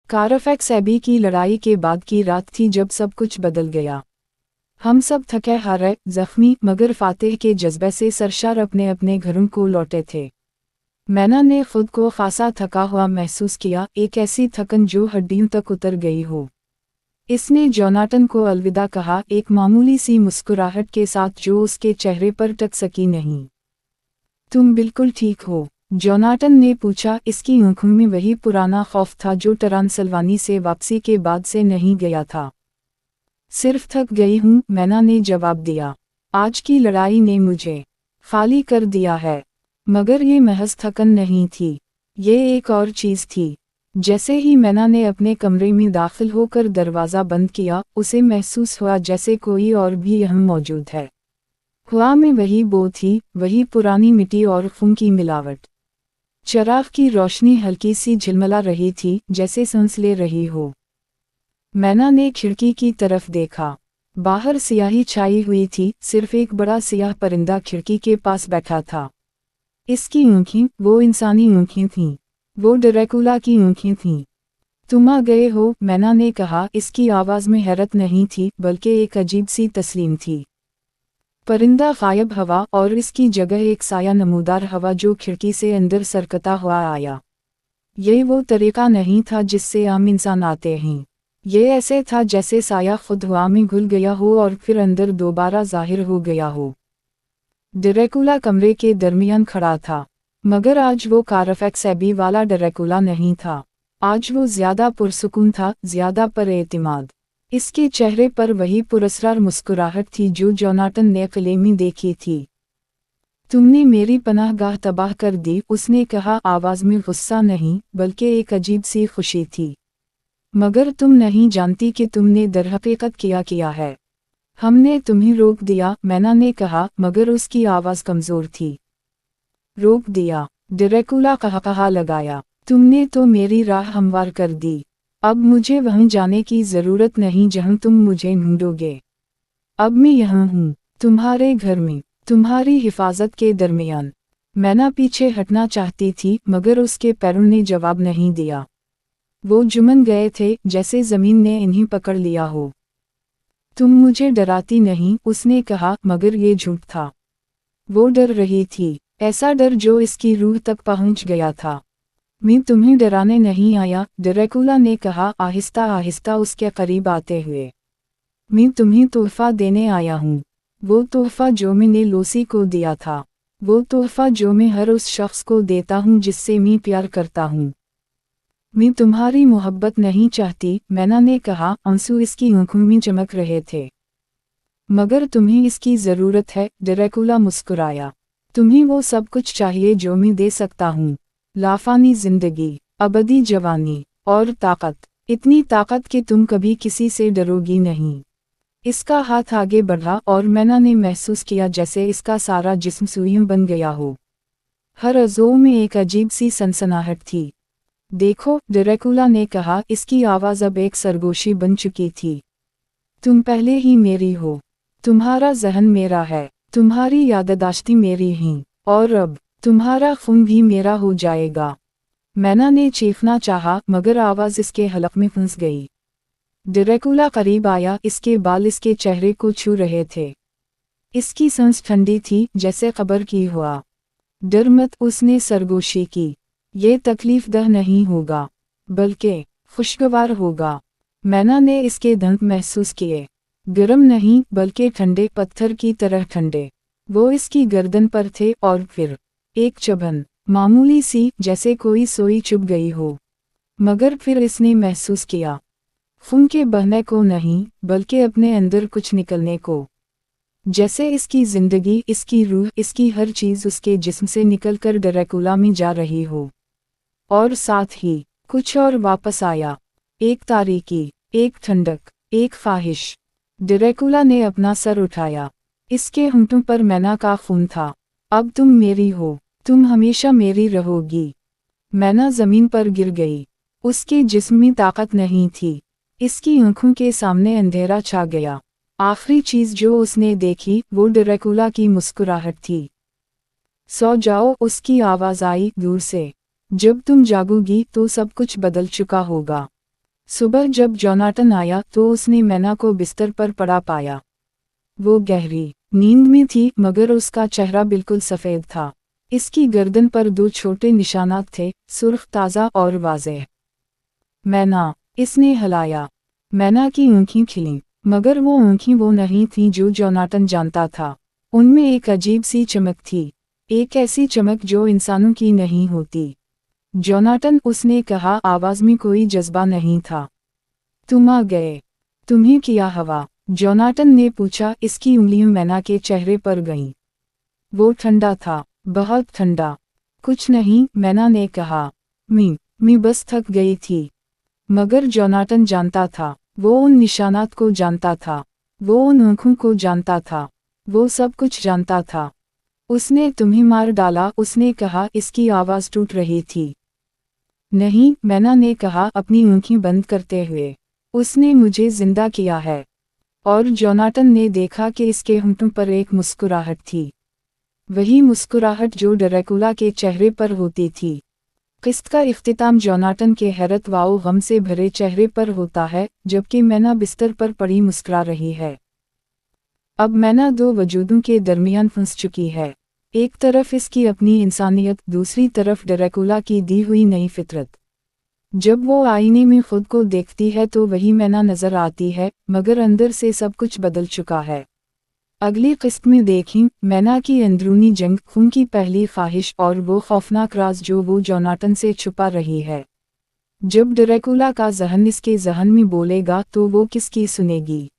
कारफैक्स AB की लड़ाई के बाद की रात थी जब सब कुछ बदल गया। हम सब थके हारे, जख्मी मगर फातेह के जज्बे से सरशार अपने अपने घरों को लौटे थे। मैना ने खुद को खासा थका हुआ महसूस किया, एक ऐसी थकन जो हड्डियों तक उतर गई हो। इसने जोनाटन को अलविदा कहा, एक मामूली सी मुस्कुराहट के साथ जो उसके चेहरे पर टक सकी नहीं। तुम बिल्कुल ठीक हो? जोनाटन ने पूछा। इसकी आंखों में वही पुराना खौफ था जो ट्रांसिल्वानी से वापसी के बाद से नहीं गया था। सिर्फ थक गई हूँ, मैना ने जवाब दिया। आज की लड़ाई ने मुझे खाली कर दिया है। मगर ये महज थकन नहीं थी, ये एक और चीज़ थी। जैसे ही मैना ने अपने कमरे में दाखिल होकर दरवाज़ा बंद किया, उसे महसूस हुआ जैसे कोई और भी यहाँ मौजूद है। हवा में वही बो थी, वही पुरानी मिट्टी और खून की मिलावट। चिराग की रोशनी हल्की सी झिलमिला रही थी, जैसे सांस ले रही हो। मैना ने खिड़की की तरफ देखा। बाहर सियाही छाई हुई थी, सिर्फ एक बड़ा सियाह परिंदा खिड़की के पास बैठा था। इसकी आँखें, वो इंसानी आँखें थीं, वो ड्रैकुला की आँखें थीं। तुम आ गए हो, मैना ने कहा। इसकी आवाज़ में हैरत नहीं थी, बल्कि एक अजीब सी तस्लीम थी। परिंदा गायब हवा और इसकी जगह एक साया नमूदार हवा जो खिड़की से अंदर सरकता हुआ आया। ये वो तरीका नहीं था जिससे आम इंसान आते हैं। ये ऐसे था जैसे साया खुद हवा में घुल गया हो और फिर अंदर दोबारा जाहिर हो गया हो। ड्रैकुला कमरे के दरमियान खड़ा था, मगर आज वो कारफैक्स एबी वाला ड्रैकुला नहीं था। आज वो ज़्यादा पुरसुकून था, ज़्यादा पर-एतिमाद। इसके चेहरे पर वही पुरस्कार मुस्कुराहट थी जो जोनाटन ने किले में देखी थी। तुमने मेरी पनाहगाह तबाह कर दी, उसने कहा, आवाज़ में गुस्सा नहीं बल्कि एक अजीब सी खुशी थी। मगर तुम नहीं जानती कि तुमने दरहकीकत किया है। हमने तुम्हें रोक दिया, मैना ने कहा, मगर उसकी आवाज़ कमज़ोर थी। रोक दिया? ड्रैकुला कहा लगाया। तुमने तो मेरी राह हमवार कर दी। अब मुझे वहीं जाने की ज़रूरत नहीं जहाँ तुम मुझे ढूंढोगे। अब मैं यहाँ हूँ, तुम्हारे घर में, तुम्हारी हिफाजत के दरमियान। मैना पीछे हटना चाहती थी, मगर उसके पैरों ने जवाब नहीं दिया। वो जुमन गए थे, जैसे ज़मीन ने इन्हें पकड़ लिया हो। तुम मुझे डराती नहीं, उसने कहा, मगर ये झूठ था। वो डर रही थी, ऐसा डर जो इसकी रूह तक पहुँच गया था। मैं तुम्हें डराने नहीं आया, ड्रैकुला ने कहा, आहिस्ता आहिस्ता उसके करीब आते हुए। मैं तुम्हें तोहफा देने आया हूँ। वो तोहफा जो मैंने लूसी को दिया था, वो तोहफा जो मैं हर उस शख्स को देता हूँ जिससे मैं प्यार करता हूँ। मैं तुम्हारी मोहब्बत नहीं चाहती, मैना ने कहा, आंसू इसकी आंखों में चमक रहे थे। मगर तुम्हें इसकी ज़रूरत है, ड्रैकुला मुस्कुराया। तुम्हें वो सब कुछ चाहिए जो मैं दे सकता हूँ। लाफानी ज़िंदगी, अबदी जवानी, और ताकत। इतनी ताकत कि तुम कभी किसी से डरोगी नहीं। इसका हाथ आगे बढ़ा और मैना ने महसूस किया जैसे इसका सारा जिस्म सुइयों बन गया हो। हर अज़ो में एक अजीब सी सनसनाहट थी। देखो, ड्रैकुला ने कहा, इसकी आवाज़ अब एक सरगोशी बन चुकी थी। तुम पहले ही मेरी हो। तुम्हारा जहन मेरा है, तुम्हारी याददाश्तें मेरी हैं, और अब तुम्हारा खून भी मेरा हो जाएगा। मैना ने चीखना चाहा, मगर आवाज़ इसके हलक में फंस गई। ड्रैकुला करीब आया, इसके बाल इसके चेहरे को छू रहे थे। इसकी सांस ठंडी थी, जैसे कब्र की हुआ। डर मत, उसने सरगोशी की। ये तकलीफ दह नहीं होगा, बल्कि खुशगवार होगा। मैना ने इसके दंत महसूस किए, गर्म नहीं बल्कि ठंडे, पत्थर की तरह ठंडे। वो इसकी गर्दन पर थे और फिर एक चुभन, मामूली सी, जैसे कोई सोई चुभ गई हो। मगर फिर इसने महसूस किया, खून के बहने को नहीं, बल्कि अपने अंदर कुछ निकलने को। जैसे इसकी ज़िंदगी, इसकी रूह, इसकी हर चीज़ उसके जिस्म से निकलकर ड्रैकुला में जा रही हो। और साथ ही कुछ और वापस आया, एक तारीकी, एक ठंडक, एक ख्वाहिश। ड्रैकुला ने अपना सर उठाया। इसके होंठों पर मैना का खून था। अब तुम मेरी हो, तुम हमेशा मेरी रहोगी। मैना ज़मीन पर गिर गई। उसके जिस्म में ताकत नहीं थी। इसकी आंखों के सामने अंधेरा छा गया। आखिरी चीज़ जो उसने देखी वो ड्रैकुला की मुस्कुराहट थी। सो जाओ, उसकी आवाज़ आई दूर से। जब तुम जागोगी तो सब कुछ बदल चुका होगा। सुबह जब जोनाटन आया तो उसने मैना को बिस्तर पर पड़ा पाया। वो गहरी नींद में थी मगर उसका चेहरा बिल्कुल सफ़ेद था। इसकी गर्दन पर 2 छोटे निशानात थे, सुर्ख ताज़ा और वाज़ेह। मैना, इसने हिलाया। मैना की आँखें खिलीं, मगर वो आँखें वो नहीं थीं जो जोनाटन जानता था। उनमें एक अजीब सी चमक थी, एक ऐसी चमक जो इंसानों की नहीं होती। जोनाटन, उसने कहा, आवाज़ में कोई जज्बा नहीं था। तुम आ गए। तुम्हें किया हवा? जोनाटन ने पूछा। इसकी उंगलियां मैना के चेहरे पर गईं। वो ठंडा था, बहुत ठंडा। कुछ नहीं, मैना ने कहा। मैं बस थक गई थी। मगर जोनाटन जानता था, वो उन निशानात को जानता था, वो उन आँखों को जानता था, वो सब कुछ जानता था। उसने तुम्हें मार डाला, उसने कहा। इसकी आवाज़ टूट रही थी। नहीं, मैना ने कहा अपनी आँखें बंद करते हुए। उसने मुझे जिंदा किया है। और जोनाटन ने देखा कि इसके होंठों पर एक मुस्कुराहट थी, वही मुस्कुराहट जो ड्रैकुला के चेहरे पर होती थी। किस्त का इख्तिताम जोनाटन के हैरत व गम से भरे चेहरे पर होता है, जबकि मैना बिस्तर पर पड़ी मुस्कुरा रही है। अब मैना 2 वजूदों के दरमियान फंस चुकी है। एक तरफ इसकी अपनी इंसानियत, दूसरी तरफ ड्रैकुला की दी हुई नई फितरत। जब वो आईने में खुद को देखती है तो वही मैना नजर आती है, मगर अंदर से सब कुछ बदल चुका है। अगली किस्त में देखें मैना की अंदरूनी जंग, खून की पहली ख्वाहिश और वो खौफनाक राज जो वो जोनाटन से छुपा रही है। जब ड्रैकुला का जहन इसके जहन में बोलेगा तो वो किसकी सुनेगी?